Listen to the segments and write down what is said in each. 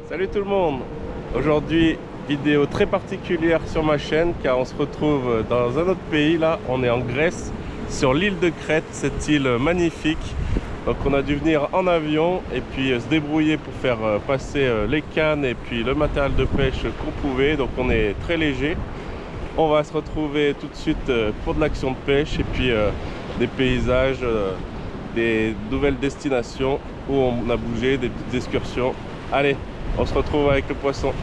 Salut tout le monde! Aujourd'hui, vidéo très particulière sur ma chaîne car on se retrouve dans un autre pays. Là, on est en Grèce, sur l'île de Crète, cette île magnifique. Donc on a dû venir en avion et puis se débrouiller pour faire passer les cannes et puis le matériel de pêche qu'on pouvait. Donc on est très léger. On va se retrouver tout de suite pour de l'action de pêche et puis des paysages, des nouvelles destinations où on a bougé, des petites excursions. Allez, on se retrouve avec le poisson.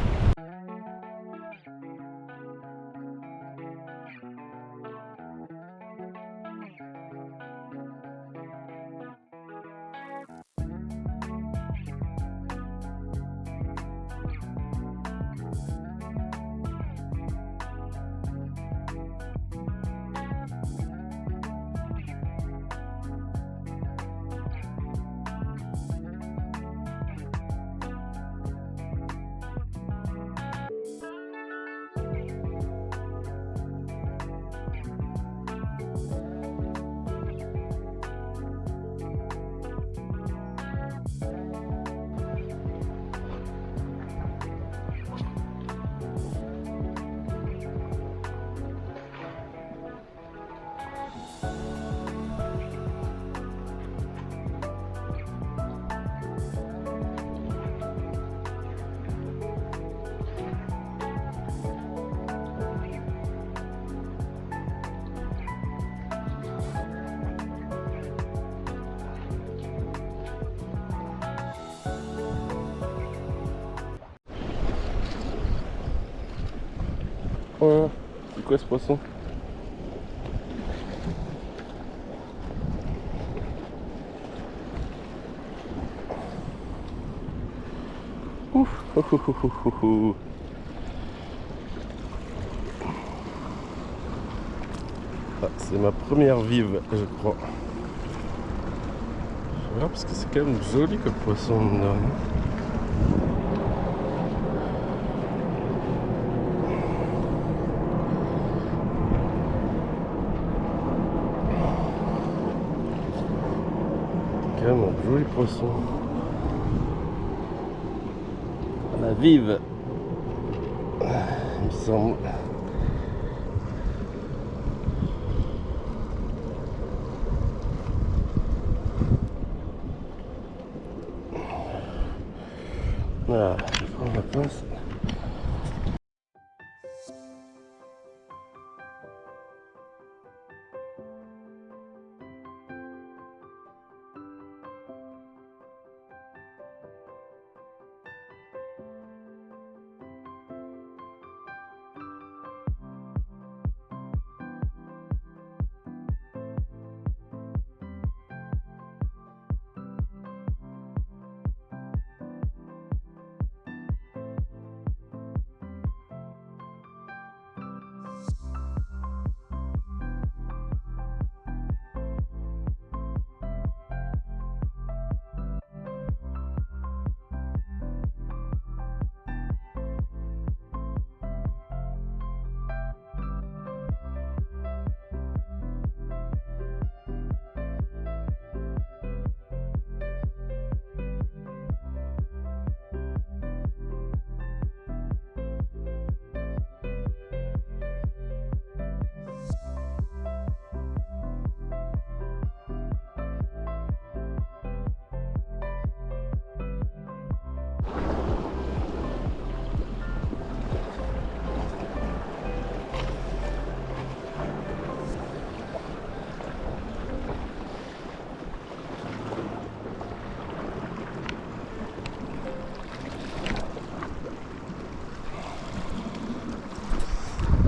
Oh, c'est quoi ce poisson? Ouf, oh, oh, oh, oh, oh, oh. Ah, c'est ma première vive, je crois. Je vais voir parce que c'est quand même joli comme poisson. Non. Quand même un joli poisson. La vive, il me semble. Voilà, je prends ma place.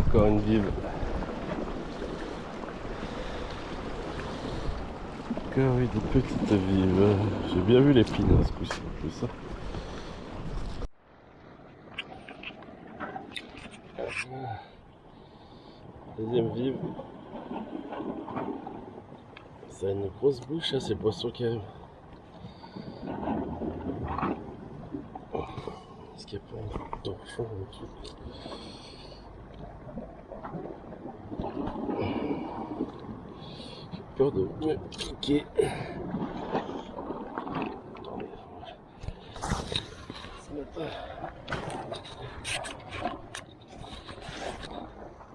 Encore une vive. Encore oui, des petites vives. J'ai bien vu les pines ce coup-ci en plus. Deuxième vive. Ça a une grosse bouche, hein, ces poissons qui arrivent. Est-ce qu'il n'y a pas un torchon en dessous? J'ai peur de me piquer. Attendez,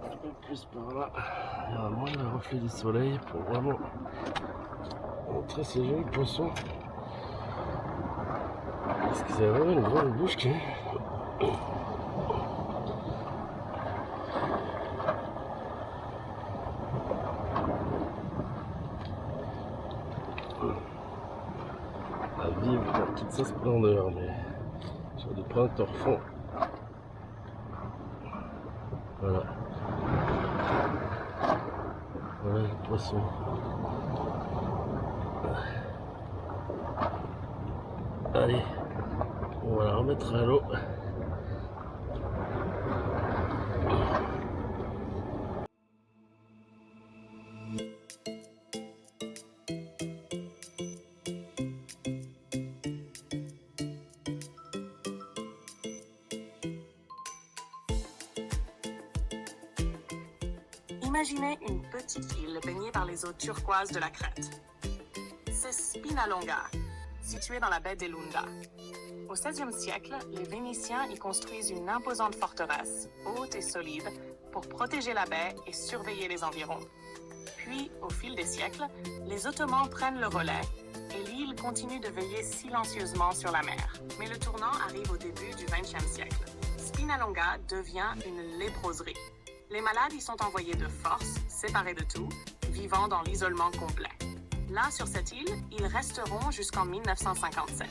Un peu plus par là. Il y a moins le reflet du soleil pour vraiment montrer ces jolis poissons. Parce qu'ils avaient vraiment une grande bouche quand même. À vivre dans toute sa splendeur, mais sur du printemps fond. Voilà. Voilà le poisson. Allez, on va la remettre à l'eau. Imaginez une petite île baignée par les eaux turquoises de la Crète. C'est Spinalonga, située dans la baie d'Elunda. Au XVIe siècle, les Vénitiens y construisent une imposante forteresse, haute et solide, pour protéger la baie et surveiller les environs. Puis, au fil des siècles, les Ottomans prennent le relais et l'île continue de veiller silencieusement sur la mer. Mais le tournant arrive au début du XXe siècle. Spinalonga devient une léproserie. Les malades y sont envoyés de force, séparés de tout, vivant dans l'isolement complet. Là, sur cette île, ils resteront jusqu'en 1957.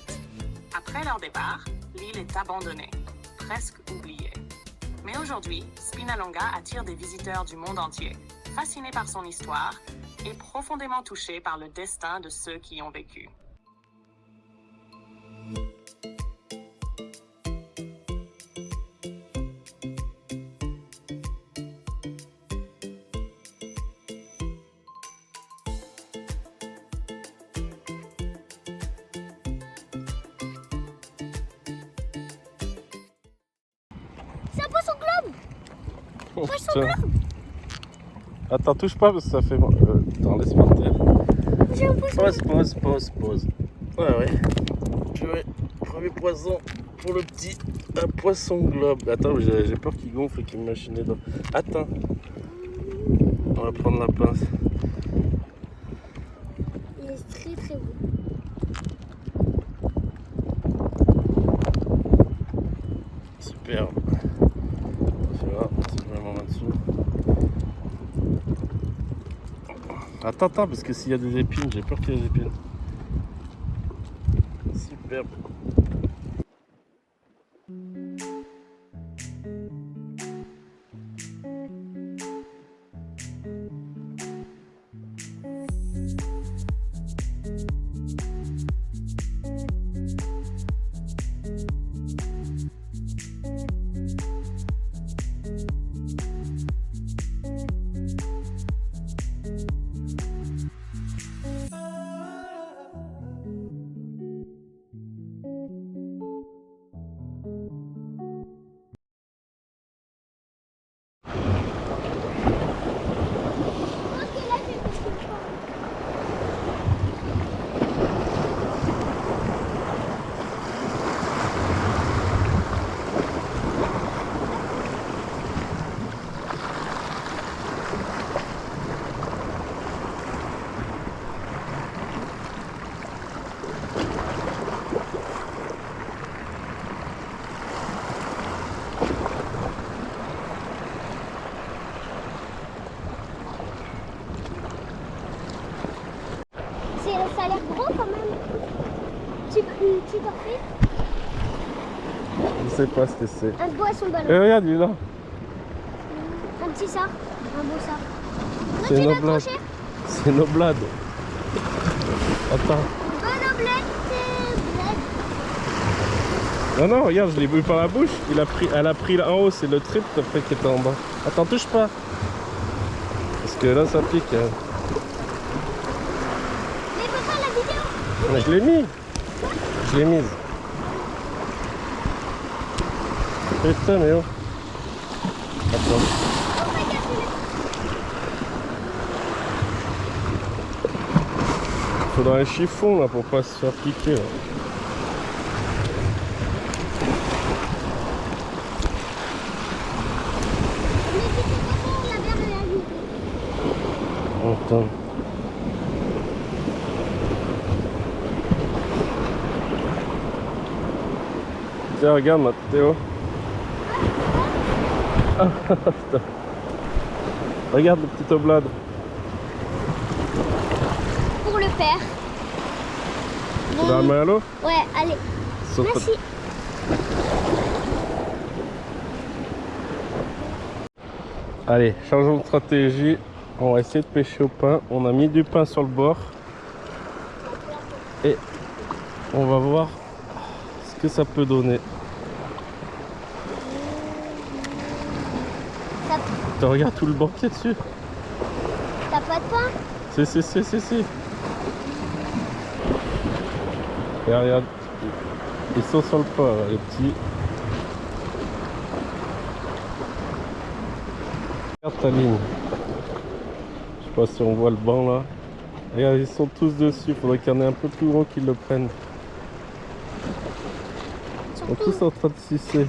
Après leur départ, l'île est abandonnée, presque oubliée. Mais aujourd'hui, Spinalonga attire des visiteurs du monde entier, fascinés par son histoire et profondément touchés par le destin de ceux qui y ont vécu. C'est un poisson globe. Oh, Poisson putain. globe. Attends, touche pas parce que ça fait mal. Attends, laisse-moi te taire. J'ai un poisson. Pause. Ouais. Purée, premier poisson pour le petit. Un poisson globe. Attends, j'ai peur qu'il gonfle et qu'il me machine les dents. Attends. On va prendre la pince. Il est très très beau. Superbe. Celui-là, c'est vraiment là-dessous. Attends, parce que s'il y a des épines, j'ai peur qu'il y ait des épines. Superbe. Ça a l'air gros quand même. Tu t'en fais Je sais pas ce que c'est. un poisson ballon. Regarde, il est là. Un petit ça. Un beau ça. Non, C'est tu une l'as trop oblade. cher. C'est une oblade. Attends. Bonne oblette, bled. Non, regarde, je l'ai vu par la bouche. Elle a pris là en haut, c'est le trip après qui était en bas. Attends, touche pas. Parce que là, ça pique. Hein. Mais faut faire la vidéo. Mais je l'ai mis. Je l'ai mise. Putain, mais oh. Attends. Oh my god, Faudra un chiffon là pour pas se faire piquer. Là. putain. Tiens, regarde Mathéo. Ah, putain. Regarde le petit oblade. Pour le faire. Tu vas la main à l'eau? Ouais, allez. Sauf Merci. Allez, changeons de stratégie. On va essayer de pêcher au pain. On a mis du pain sur le bord. Et on va voir ce que ça peut donner. Tu regardes tout le banquier dessus. T'as pas de pain? Si. Et regarde. Ils sont sur le pain, là, les petits. Regarde ta ligne. Je sais pas si on voit le banc là. Regarde, ils sont tous dessus. Faudrait qu'il y en ait un peu plus gros qui le prennent. Ils sont tous en train de sucer.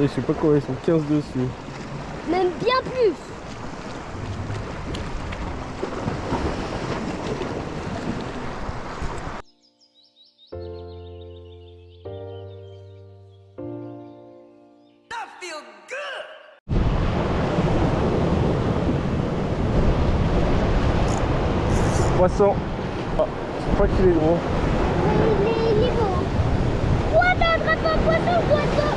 Et je sais pas combien, ils sont 15 dessus. Même bien plus. Poisson. Ah, je crois qu'il est gros. Il est beau. Quoi, t'as attrapé un poisson, poisson?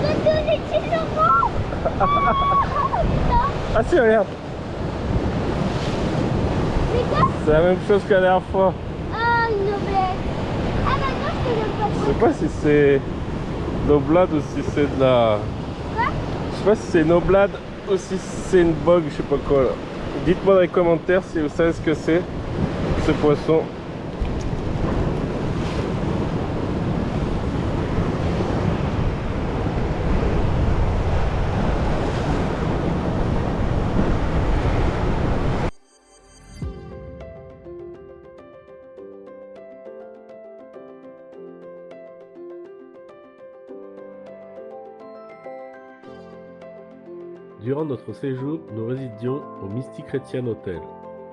T'as donné 6 euros. Oh, putain. Ah si, regarde. C'est quoi? C'est la même chose que la dernière fois. Ah, une noblesse. Ah, maintenant, je te donne pas de Je sais pas si c'est une oblade ou si c'est de la... Quoi? Je sais pas si c'est une oblade ou si c'est une bog, je sais pas quoi là. Dites-moi dans les commentaires si vous savez ce que c'est, ce poisson. Durant notre séjour, nous résidions au Misty Chrétien Hotel,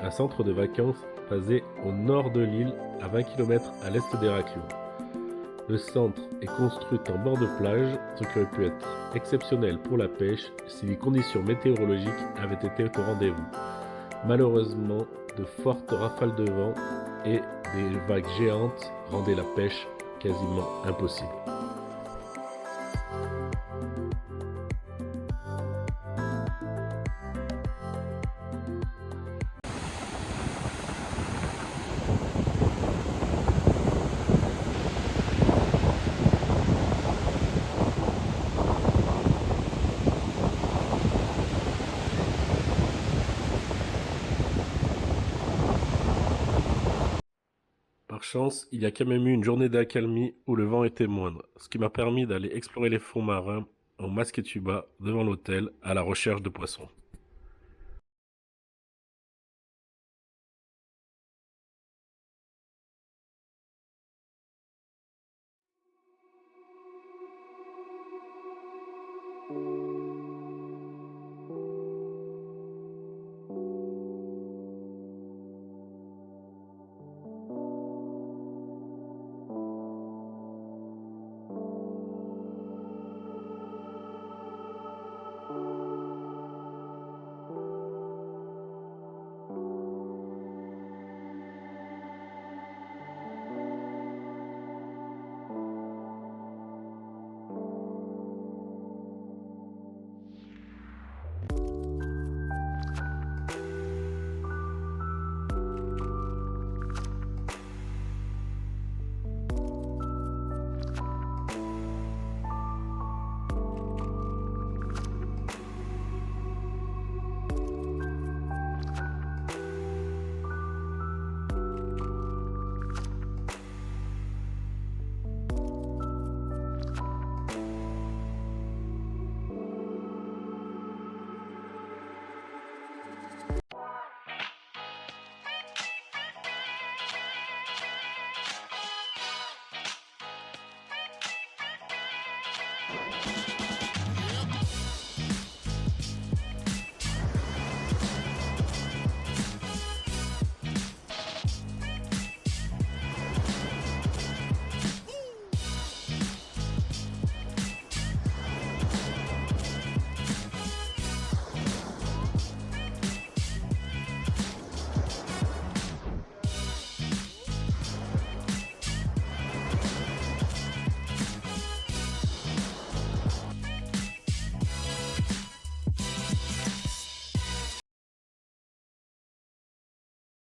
un centre de vacances basé au nord de l'île, à 20 km à l'est d'Héraklion. Le centre est construit en bord de plage, ce qui aurait pu être exceptionnel pour la pêche si les conditions météorologiques avaient été au rendez-vous. Malheureusement, de fortes rafales de vent et des vagues géantes rendaient la pêche quasiment impossible. Par chance, il y a quand même eu une journée d'accalmie où le vent était moindre, ce qui m'a permis d'aller explorer les fonds marins en masque et tuba devant l'hôtel à la recherche de poissons.